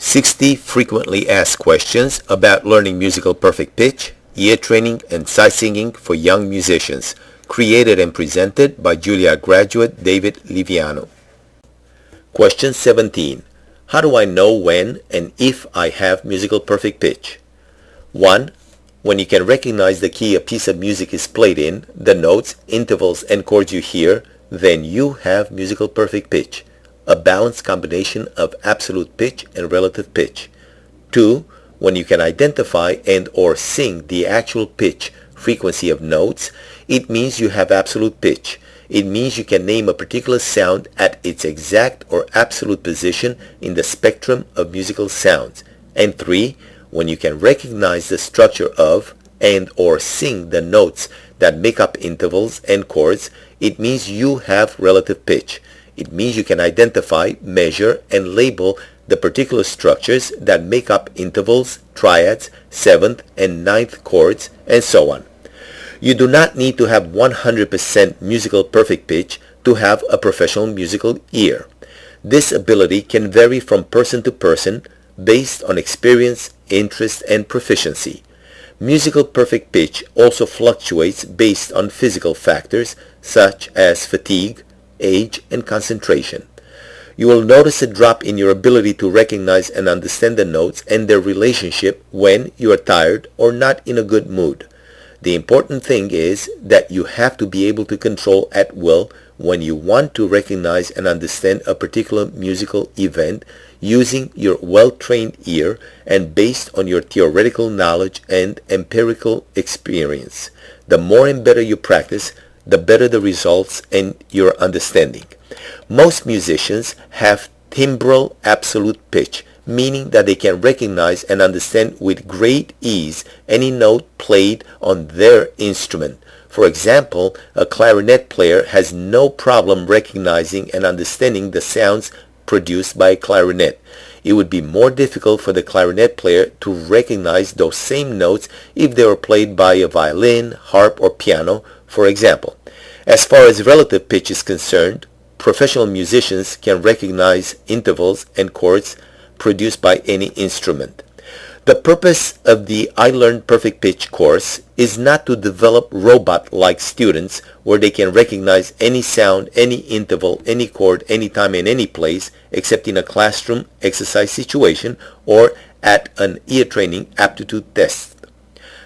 60 frequently asked questions about learning musical perfect pitch, ear training, and sight singing for young musicians. Created and presented by Juilliard Graduate David Livianu. Question 17. How do I know when and if I have musical perfect pitch? 1. When you can recognize the key a piece of music is played in, the notes, intervals, and chords you hear, then you have musical perfect pitch, a balanced combination of absolute pitch and relative pitch. 2. When you can identify and or sing the actual pitch frequency of notes, it means you have absolute pitch. It means you can name a particular sound at its exact or absolute position in the spectrum of musical sounds. And 3. When you can recognize the structure of and or sing the notes that make up intervals and chords, it means you have relative pitch. It means you can identify, measure, and label the particular structures that make up intervals, triads, seventh and ninth chords, and so on. You do not need to have 100% musical perfect pitch to have a professional musical ear. This ability can vary from person to person based on experience, interest, and proficiency. Musical perfect pitch also fluctuates based on physical factors such as fatigue, age, and concentration. You will notice a drop in your ability to recognize and understand the notes and their relationship when you are tired or not in a good mood. The important thing is that you have to be able to control at will when you want to recognize and understand a particular musical event using your well-trained ear and based on your theoretical knowledge and empirical experience. The more and better you practice, the better the results and your understanding. Most musicians have timbral absolute pitch, meaning that they can recognize and understand with great ease any note played on their instrument. For example, a clarinet player has no problem recognizing and understanding the sounds produced by a clarinet. It would be more difficult for the clarinet player to recognize those same notes if they were played by a violin, harp, or piano, for example. As far as relative pitch is concerned, professional musicians can recognize intervals and chords produced by any instrument. The purpose of the I Learned Perfect Pitch course is not to develop robot-like students where they can recognize any sound, any interval, any chord, anytime and any place except in a classroom exercise situation or at an ear training aptitude test.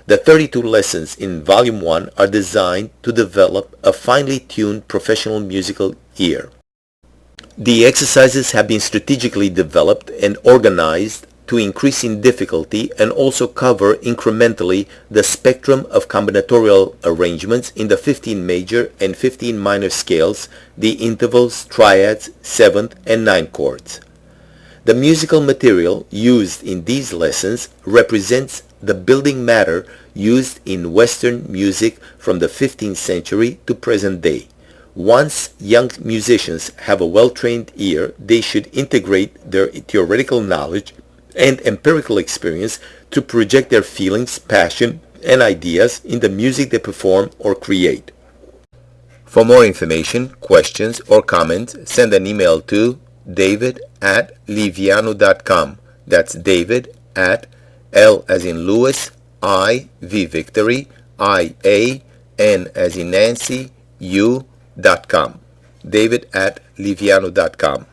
The 32 lessons in Volume 1 are designed to develop a finely tuned professional musical ear. The exercises have been strategically developed and organized to increase in difficulty and also cover incrementally the spectrum of combinatorial arrangements in the 15 major and 15 minor scales, the intervals, triads, seventh, and ninth chords. The musical material used in these lessons represents the building matter used in Western music from the 15th century to present day. Once young musicians have a well-trained ear, they should integrate their theoretical knowledge and empirical experience to project their feelings, passion, and ideas in the music they perform or create. For more information, questions, or comments, send an email to david@livianu.com. That's David at L as in Louis, I, V Victory, I, A, N as in Nancy, U.com. David@livianu.com.